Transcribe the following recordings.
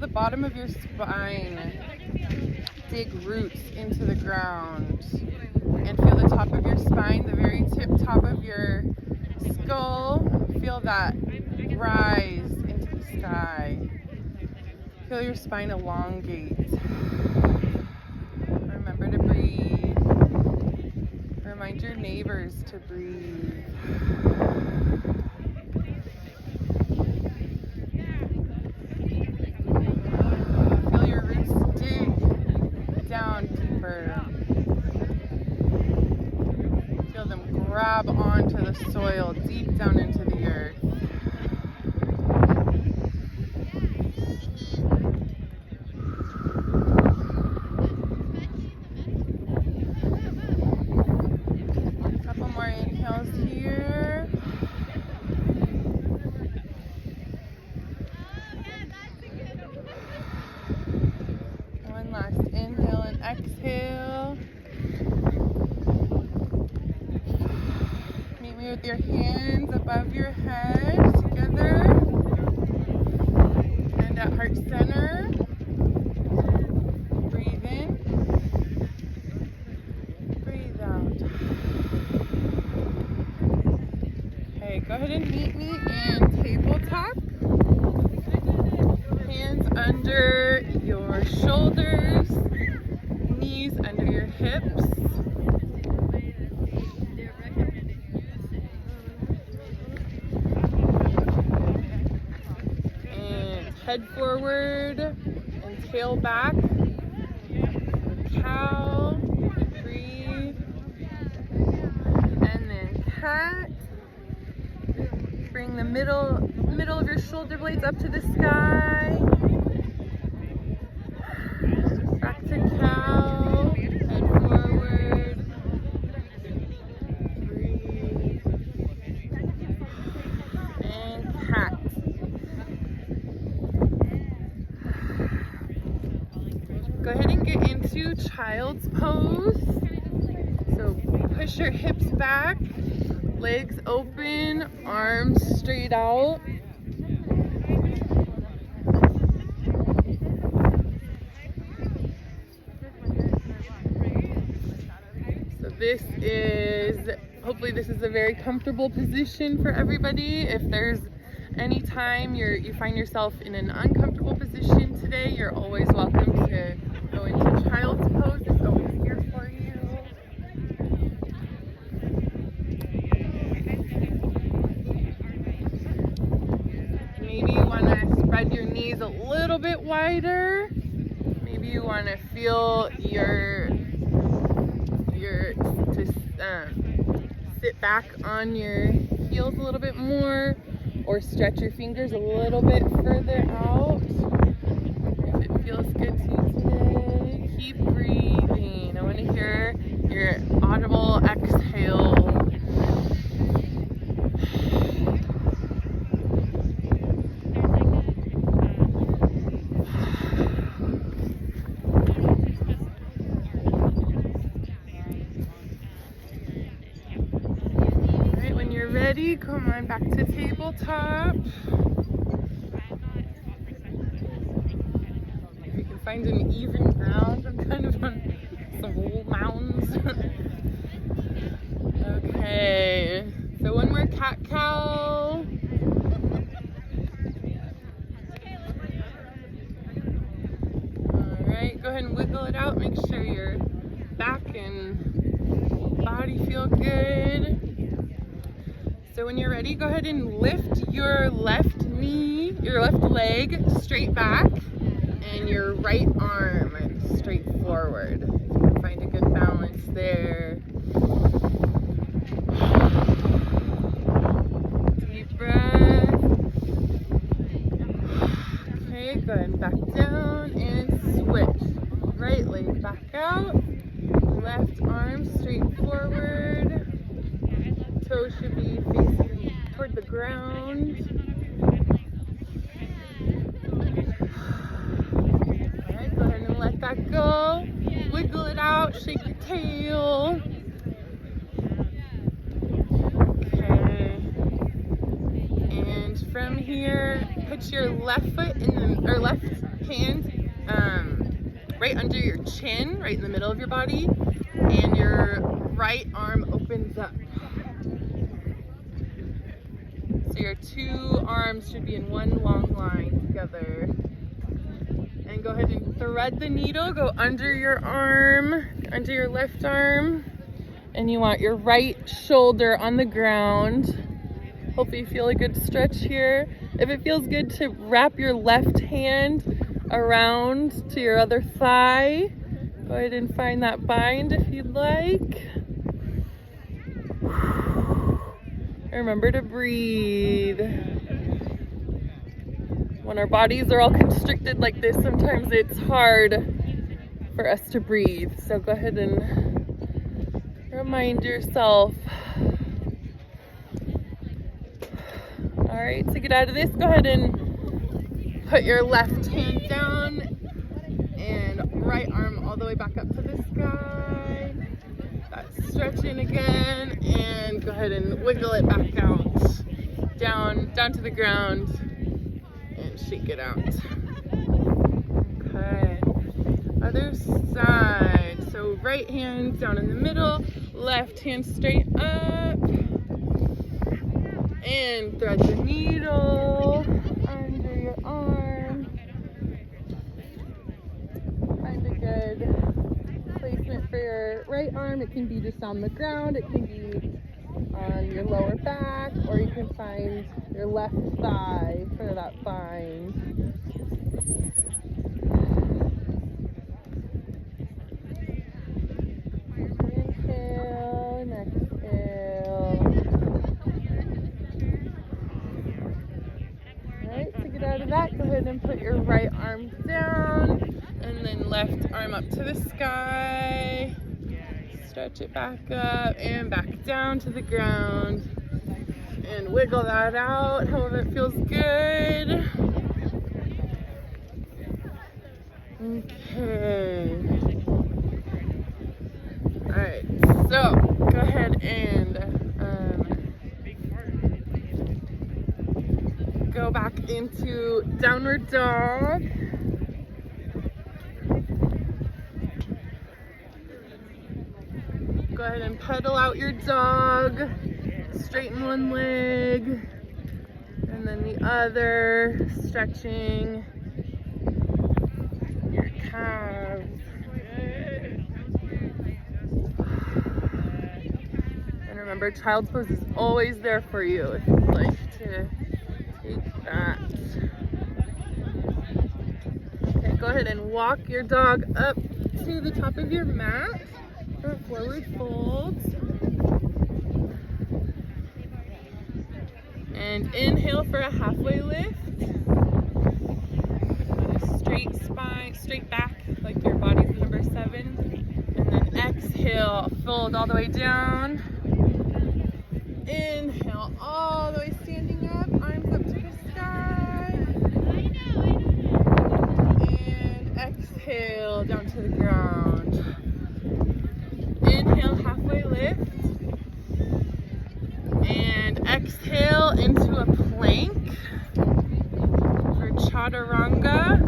the bottom of your spine dig roots into the ground. And feel the top of your spine, the very tip top of your skull. Feel that rise into the sky. Feel your spine elongate. Remember to breathe. Remind your neighbors to breathe. Feel your roots dig down deeper. Feel them grab onto the soil deep down into the earth. Exhale. Meet me with your hands above your head together and at heart center. Breathe in. Breathe out. Okay, go ahead and meet me in tabletop. Hands under your shoulders. Knees under your hips. And head forward and tail back. Cow. Breathe. And then cat. Bring the middle of your shoulder blades up to the sky. Back to cow, head forward, breathe, and cat. Go ahead and get into child's pose. So push your hips back, legs open, arms straight out. Hopefully this is a very comfortable position for everybody. If there's any time you find yourself in an uncomfortable position today, you're always welcome to go into child's pose. It's always here for you. Maybe you want to spread your knees a little bit wider. Maybe you want to feel sit back on your heels a little bit more, or stretch your fingers a little bit further out. If it feels good to you today, keep breathing. I want to hear your audible exhale. Ready? Come on back to tabletop. If you can find an even ground, I'm kind of on some old mountains. Okay, so one more cat-cow. Alright, go ahead and wiggle it out. Make sure your back and body feel good. So when you're ready, go ahead and lift your left leg straight back and your right arm straight forward. Find a good balance there. Deep breath. Okay, go ahead and back down and switch. Right leg back out, left arm straight forward. Toes should be facing toward the ground. Alright, go ahead and let that go. Wiggle it out, shake your tail. put your left foot or left hand right under your chin, right in the middle of your body, and your right arm opens up. So your two arms should be in one long line together. And go ahead and thread the needle, go under your arm, under your left arm, and you want your right shoulder on the ground. Hope you feel a good stretch here. If it feels good to wrap your left hand around to your other thigh, go ahead and find that bind if you'd like. Remember to breathe. When our bodies are all constricted like this, sometimes it's hard for us to breathe. So go ahead and remind yourself. All right, to get out of this, go ahead and put your left hand down and right arm all the way back up to the sky. That's stretching again, and go ahead and wiggle it back out, down to the ground, and shake it out. Okay, other side. So right hand down in the middle, left hand straight up, and thread the needle under your arm. Find a good placement for your right arm. It can be just on the ground, it can be on your lower back, or you can find your left thigh for that bind. Inhale and exhale. Alright, to get out of that, go ahead and put your right arm down and then left arm up to the sky. Stretch it back up and back down to the ground. And wiggle that out however it feels good. Okay. Alright, so go ahead and go back into downward dog. Go ahead and pedal out your dog. Straighten one leg and then the other, stretching your calves. And remember, child's pose is always there for you if you'd like to take that. Okay, go ahead and walk your dog up to the top of your mat for forward folds. And inhale for a halfway lift. Straight spine, straight back, like your body's the number 7. And then exhale, fold all the way down. Inhale, all the way standing up, arms up to the sky. And exhale, down to the ground. Inhale, halfway lift. And exhale into a plank for chaturanga.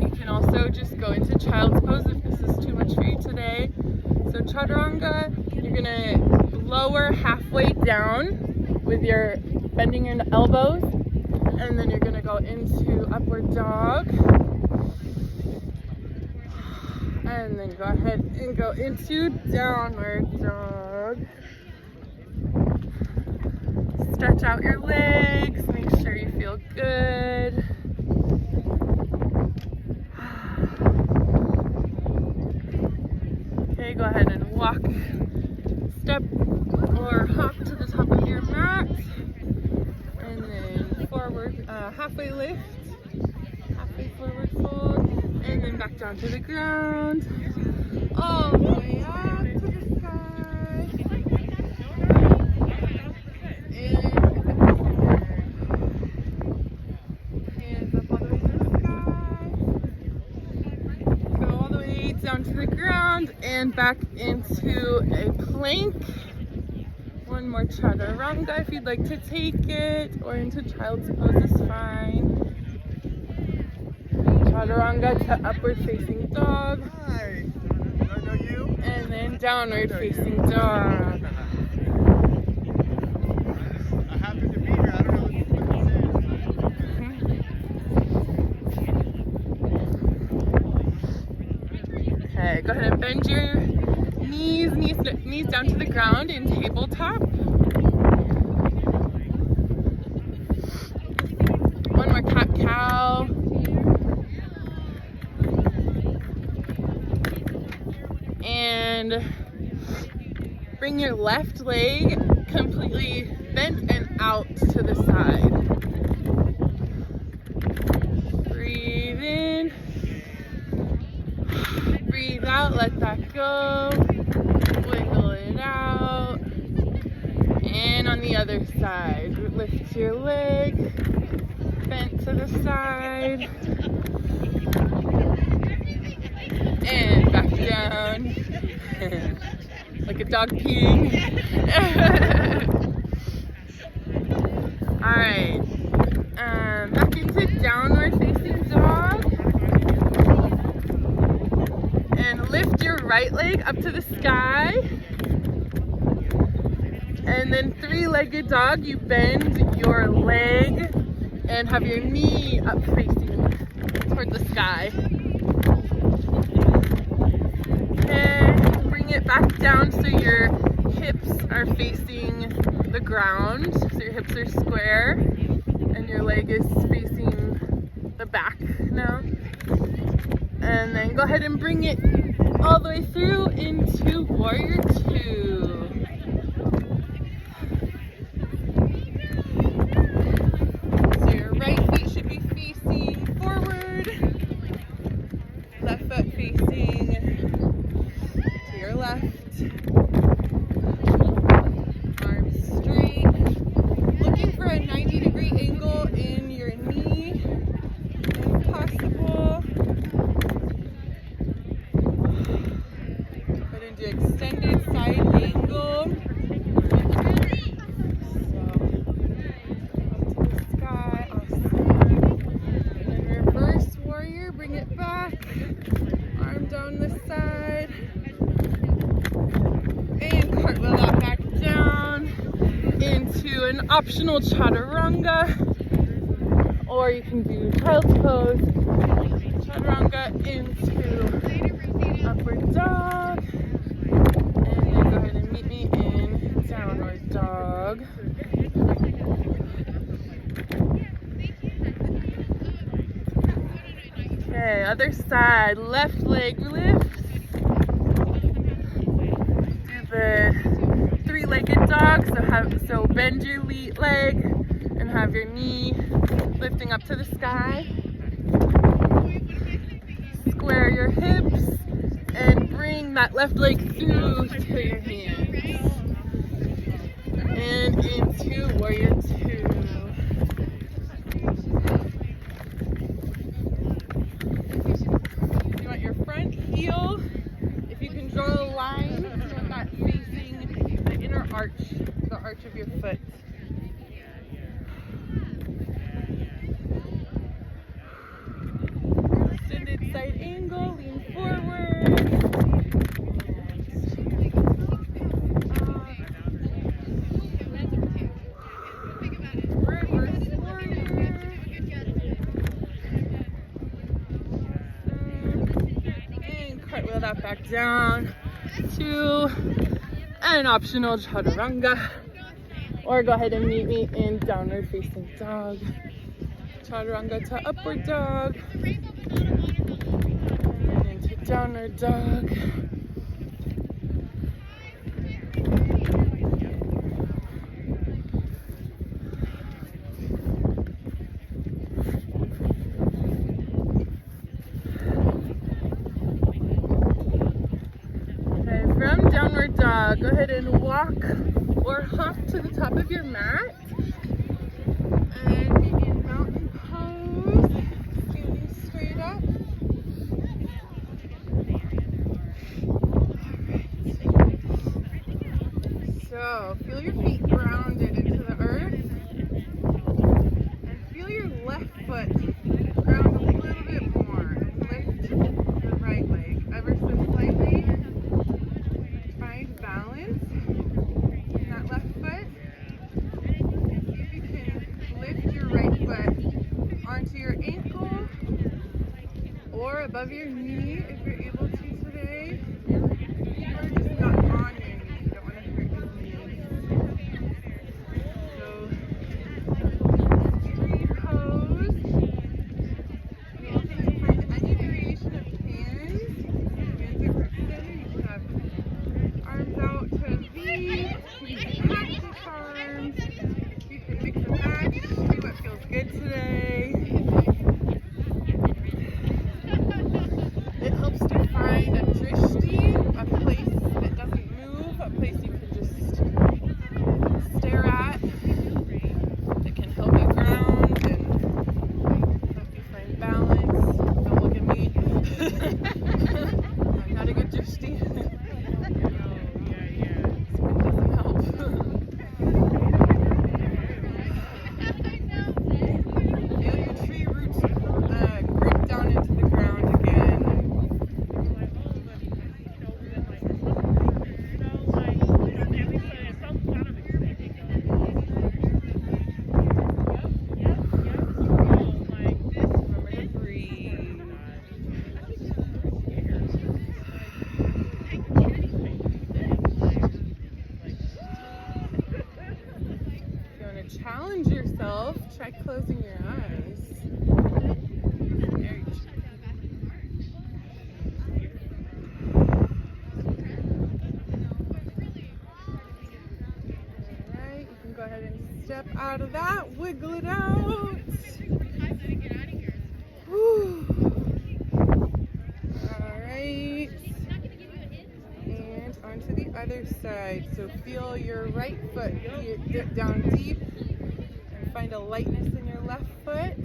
You can also just go into child's pose if this is too much for you today. So chaturanga, you're gonna lower halfway down with your bending your elbows, and then you're gonna go into upward dog. And then go ahead and go into downward dog. Stretch out your legs, make sure you feel good. Okay, go ahead and walk, step or hop to the top of your mat. And then forward, halfway lift, halfway forward fold, and then back down to the ground. All the way up to the sky. Hands up all the way to the sky. Go all the way down to the ground and back into a plank. One more chaturanga if you'd like to take it, or into child's pose is fine. Chaturanga to upward facing dog. Hi. Do I know you? And then downward facing dog. I happen to be here. I don't know what this is. Okay, go ahead and bend your knees down to the ground in tabletop. One more cat-cow. And bring your left leg completely bent and out to the side. Breathe in. Breathe out, let that go. Wiggle it out. And on the other side, lift your leg, bent to the side. And back down. Like a dog peeing. Alright. Back into downward facing dog. And lift your right leg up to the sky. And then three-legged dog, you bend your leg and have your knee up facing toward the sky. And bring it back down so your hips are facing the ground. So your hips are square and your leg is facing the back now. And then go ahead and bring it all the way through into Warrior Two. So your right feet should be facing forward, left foot facing to your left. Arms straight. Looking for a 90-degree angle in your knee, if possible. Go ahead and do extended side angle. So, up to the sky, awesome. And then reverse warrior, bring it back. Arm down the side. And cartwheel that back down into an optional chaturanga. Or you can do child's pose. Chaturanga into upward dog. And then go ahead and meet me in downward dog. Okay, other side. Left leg lifts. Do the three-legged dog. So bend your leg and have your knee lifting up to the sky. Square your hips and bring that left leg through to your hands. And into Warrior Two. You want your front heel, if you can draw a line, you want that facing the inner arch, the arch of your foot. Extended side angle, lean forward. Reverse warrior. And cartwheel that back down to an optional chaturanga. Or go ahead and meet me in downward facing dog. Chaturanga to upward dog. And into downward dog. Okay, from downward dog, go ahead and walk or hop to the top of your mat. And begin mountain pose, standing straight up. So go. Feel your feet grounded into the earth. And feel your left foot ground a little bit more. Lift your right leg ever so slightly. Find balance in that left foot. See if you can lift your right foot onto your ankle or above your knee if you're able to today. Or just not on your knee. You don't want to hurt your knees. So, tree pose. You're able to find any variation of hands. Hands are extended. You can have arms out to V. You can do cactus arms. You can mix and match. See what feels good today. It helps to find a drishti, a place that doesn't move, a place you can just stare at. That can help you ground and help you find balance. Don't look at me. I'm not a good drishti. Spin doesn't help. Feel your tree roots grip down into the ground again. Remember to breathe. If you want to challenge yourself, try closing your eyes. Very true. Alright, you can go ahead and step out of that, wiggle it out. Whew. Alright. And onto the other side. So feel your right foot dip down deep and find a lightness in your left foot.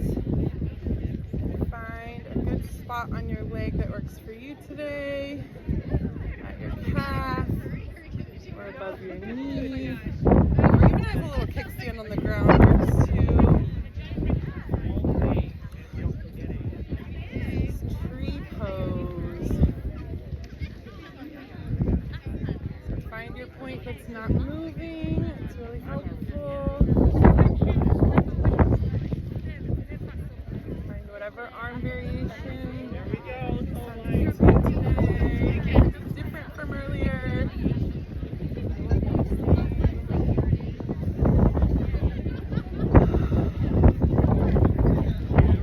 Find a good spot on your leg that works for you today. At your calf or above your knee. Or even have a little kickstand on the ground works too. Tree pose. So find your point that's not moving. It's really helpful. Find whatever arm variation. There we go. Sounds good today. It's different from earlier.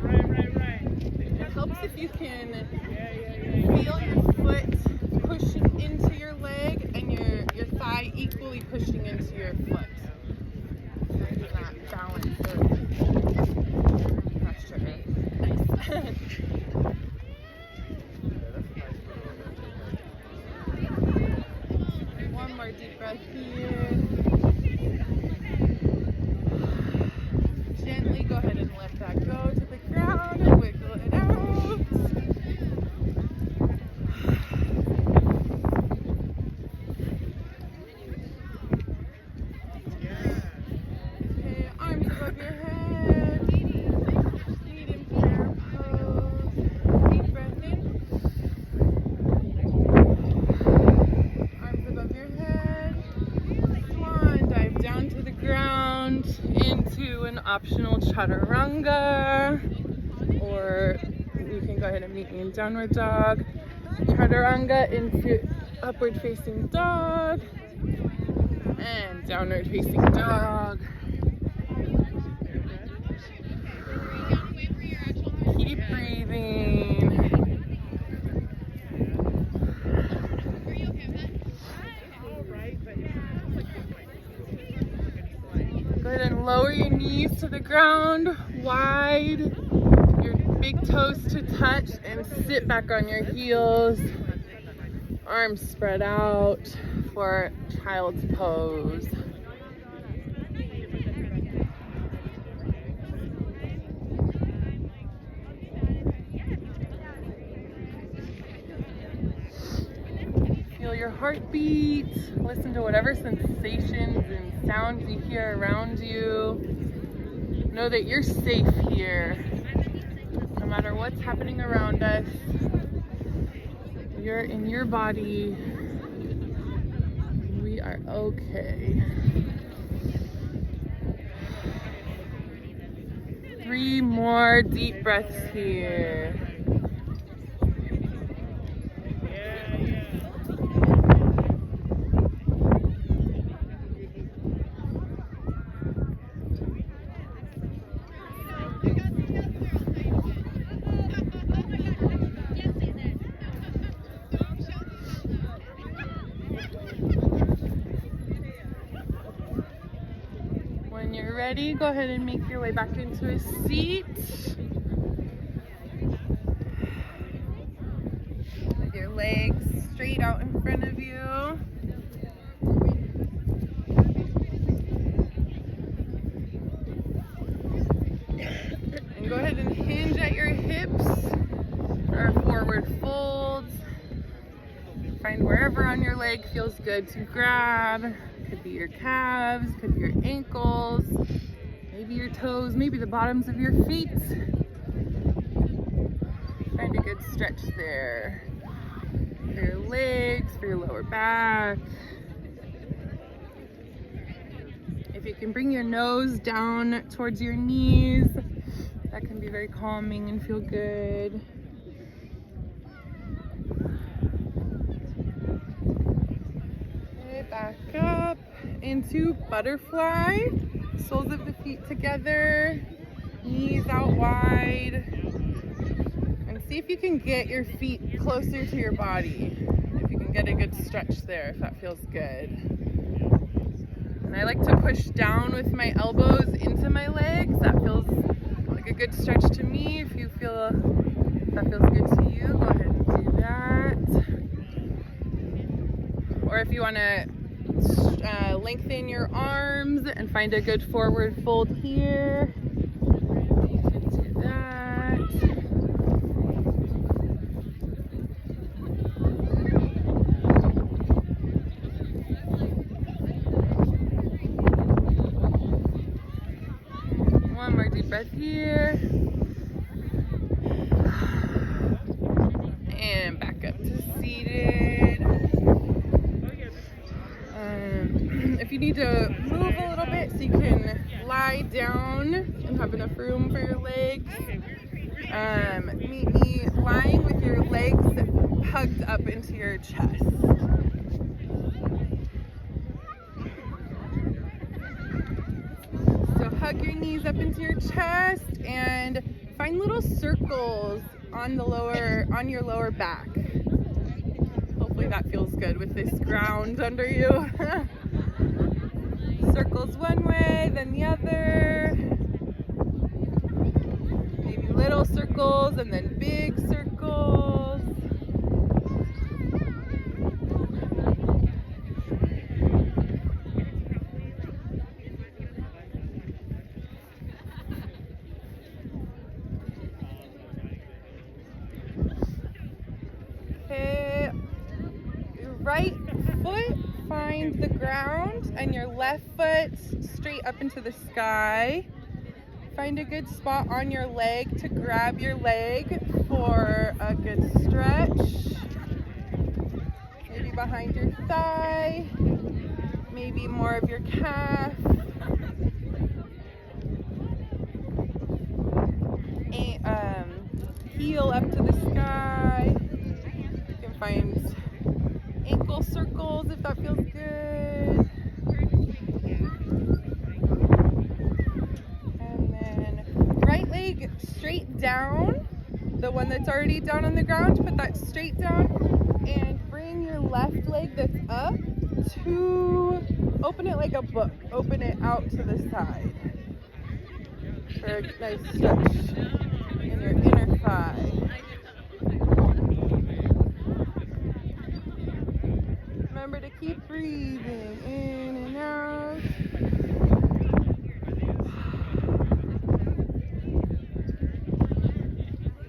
Right. It helps if you can feel your foot pushing into your leg and your thigh equally pushing into your foot. Finding that balance of pressure. One more deep breath here. Gently go ahead and let that go to the ground and wiggle it out. Okay, arms above your head. Medium prayer pose. Deep breath in. Arms above your head. Swan dive down to the ground into an optional chaturanga. Or you can go ahead and meet me in downward dog. Chaturanga into upward facing dog. And downward facing dog. Keep breathing. Go ahead and lower your knees to the ground, wide, your big toes to touch, and sit back on your heels. Arms spread out for child's pose. Feel your heartbeat. Listen to whatever sensations and sounds you hear around you. Know that you're safe here. No matter what's happening around us, you're in your body. We are okay. 3 more deep breaths here. When you're ready, go ahead and make your way back into a seat. With your legs straight out in front of you. And go ahead and hinge at your hips or forward folds. Find wherever on your leg feels good to grab. Could be your calves, could be your ankles, maybe your toes, maybe the bottoms of your feet. Find a good stretch there. For your legs, for your lower back. If you can bring your nose down towards your knees, that can be very calming and feel good. Back up into butterfly, soles of the feet together, knees out wide, and see if you can get your feet closer to your body, if you can get a good stretch there, if that feels good. And I like to push down with my elbows into my legs. That feels like a good stretch to me. If you feel that feels good to you, go ahead and do that. Or if you want to lengthen your arms and find a good forward fold here, you can do that. One more deep breath here. And back up to seated. If you need to move a little bit so you can lie down and have enough room for your legs, meet me lying with your legs hugged up into your chest. So hug your knees up into your chest and find little circles on your lower back. Hopefully that feels good with this ground under you. Circles one way, then the other. Maybe little circles and then big circles. Okay, your right foot find the ground and your left foot straight up into the sky. Find a good spot on your leg to grab your leg for a good stretch. Maybe behind your thigh, maybe more of your calf. Heel up to the sky. You can find ankle circles if that feels good. And then right leg straight down, the one that's already down on the ground, put that straight down and bring your left leg that's up to, open it like a book, open it out to the side for a nice stretch in your inner thigh. Remember to keep breathing in and out.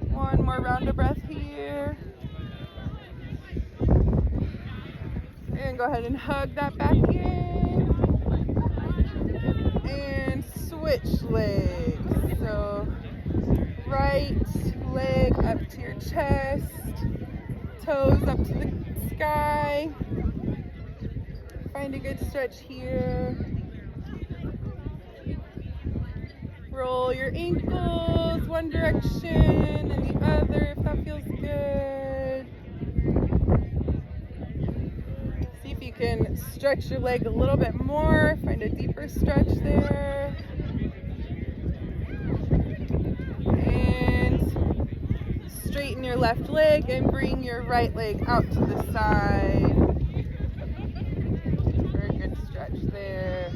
One more round of breath here. ahead and hug that back in. And switch legs. So right leg up to your chest, toes up to the sky. Find a good stretch here. Roll your ankles one direction and the other if that feels good. See if you can stretch your leg a little bit more. Find a deeper stretch there. And straighten your left leg and bring your right leg out to the side. Very good stretch there.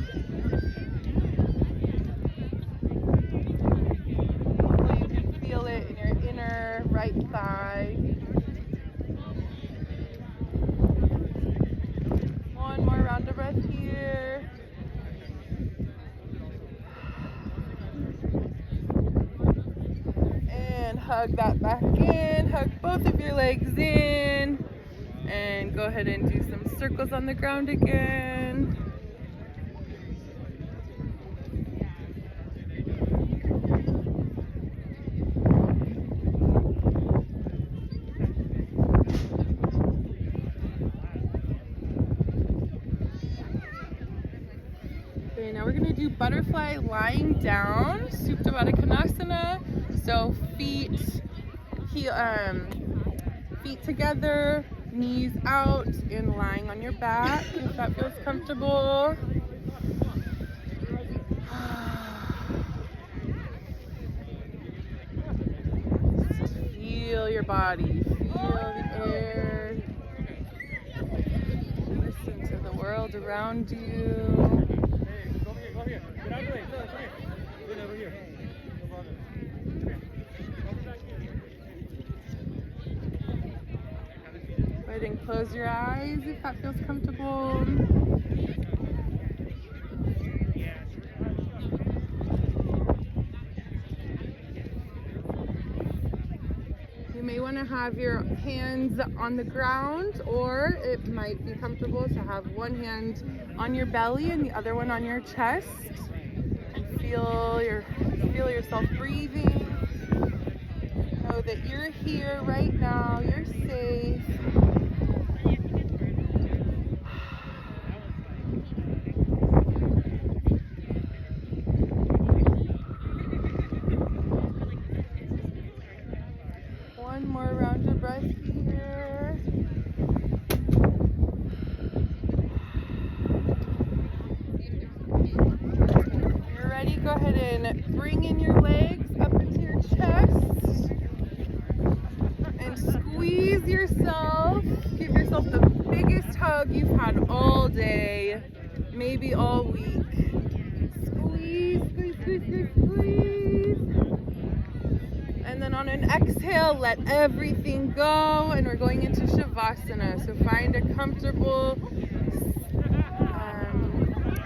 Feel it in your inner right thigh. One more round of breath here. And hug that back in. Hug both of your legs in. And go ahead and do some circles on the ground again. Okay, now we're going to do butterfly lying down, Supta Konasana. So feet together, knees out, and lying on your back if that feels comfortable. Just feel your body, feel the air. Listen to the world around you. Go ahead and close your eyes if that feels comfortable. You may want to have your hands on the ground, or it might be comfortable to have one hand on your belly and the other one on your chest. And feel yourself breathing. Know that you're here right now, you're safe. One more round of breath here. When you're ready, go ahead and bring in your legs up into your chest and squeeze yourself. Give yourself the biggest hug you've had all day, maybe all week. Squeeze, squeeze, squeeze, squeeze, squeeze. And then on an exhale, let everything go, and we're going into Shavasana. So find a comfortable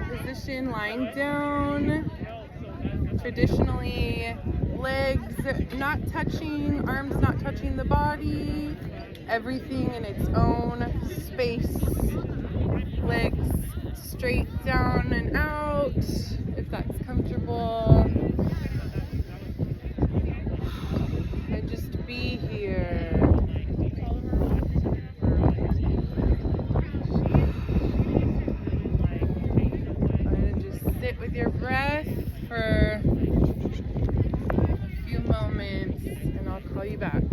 position lying down. Traditionally, legs not touching, arms not touching the body, everything in its own space. Legs straight down and out, if that's comfortable. And just be here. And just sit with your breath for a few moments, and I'll call you back.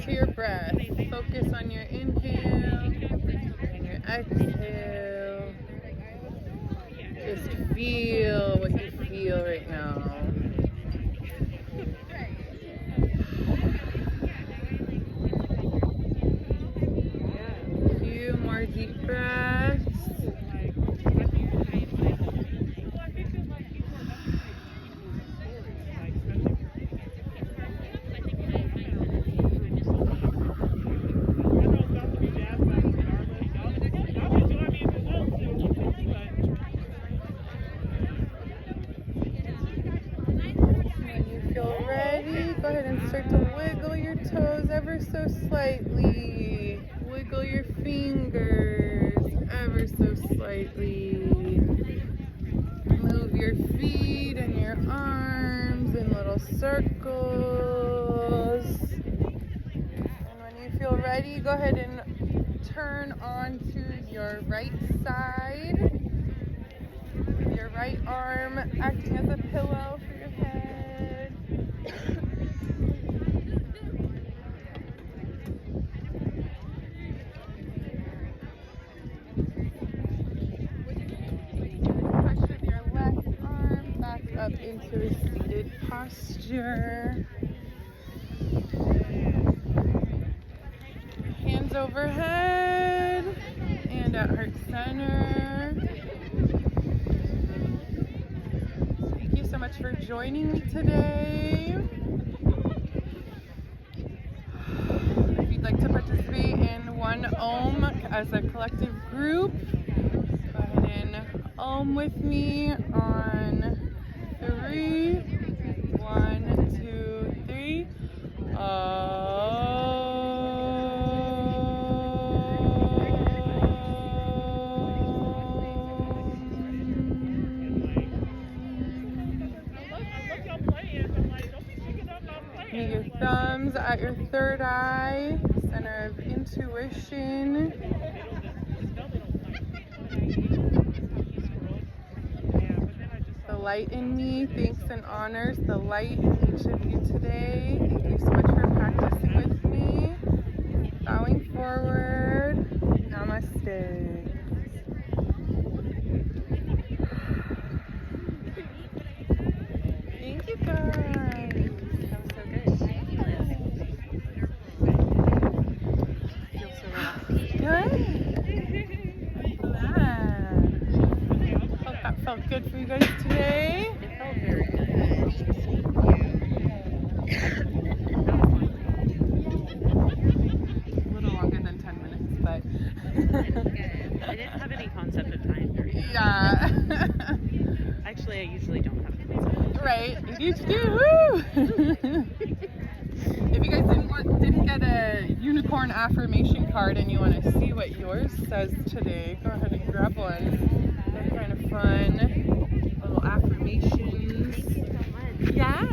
into your breath. Focus on your inhale and your exhale. Just feel what you feel right now. A few more deep breaths. Go ahead and start to wiggle your toes ever so slightly. Wiggle your fingers ever so slightly. Move your feet and your arms in little circles. And when you feel ready, go ahead and turn onto your right side. With your right arm acting as a pillow for your head. Up into a seated posture. Hands overhead and at heart center. Thank you so much for joining me today. If you'd like to participate in one Om as a collective group, go ahead and Om with me on 3. 1, 2, 3. Meet your thumbs at your third eye, center of intuition. The light in me thanks and honors the light in each of you today. Thank you so much for practicing with me. Bowing forward. Namaste. Thank you guys. That was so good. Feels so relaxed. Good. That felt good for you guys today. It felt very good. A little longer than 10 minutes, but I didn't have any concept of time during that. yeah. Actually, I usually don't have a concept. Right. You do. Woo! If you guys didn't get a unicorn affirmation card and you want to see what yours says today, go ahead and grab one. They're kind of fun. Little affirmations. Thank you so much. Yeah.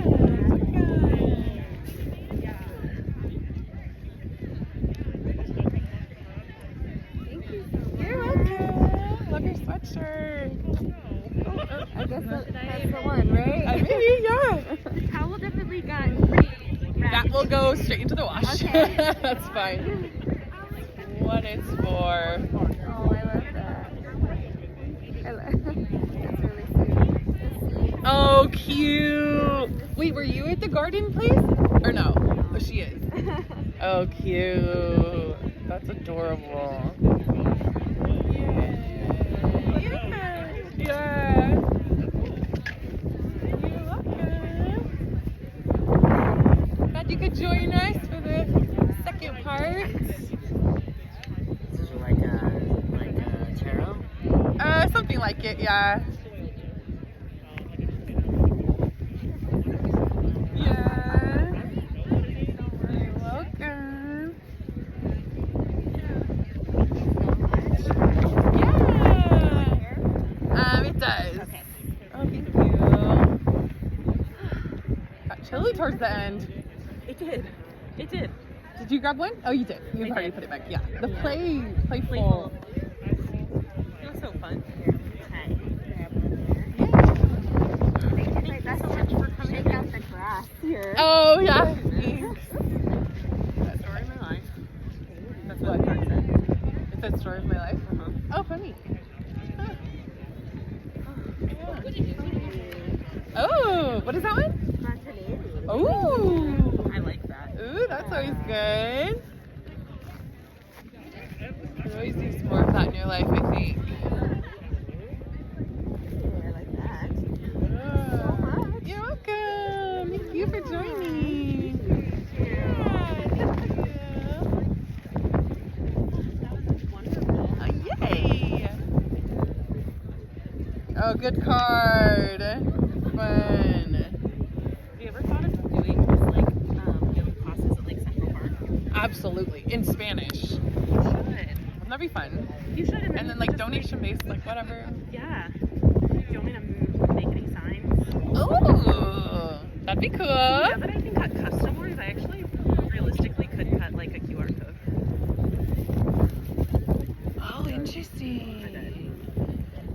Thank you. You're welcome. Love your sweatshirt. I guess that's the one, right? Maybe, yeah. The towel definitely got pretty That raggedy. will go straight into the wash. Okay. That's fine. What it's for. Oh, I love that. That's really sweet. Oh, cute. Wait, were you at the garden place? Or no? Oh, she is. Oh, cute. That's adorable. Yeah. You're welcome. Glad you could join us for the second part. Is it like a tarot? Something like it, yeah. Yeah. You're welcome. Yeah. It does. Okay. Oh, thank you. Got chilly towards the end. It did. It did. Did you grab one? Oh, you did. You've I already did. put it back. Yeah. The Yeah. playful. It was so fun. Okay. Thank you so much for coming out the grass here. Oh, yeah. Thanks. That's where I'm What is that one? Spontaneity. Ooh. I like that. Ooh, that's always good. You always use more of that in your life, I think. I like that. You're welcome. Thank you for joining. Yeah, thank you. Oh, yay. Oh, good card. Fun. Have you ever thought of doing just like yoga classes at like Central Park? Absolutely. In Spanish. You should. Wouldn't that be fun? You should. And then like donation based, like whatever. Yeah. Do you want me to make any signs? Ooh, that'd be cool. Yeah, but I think got custom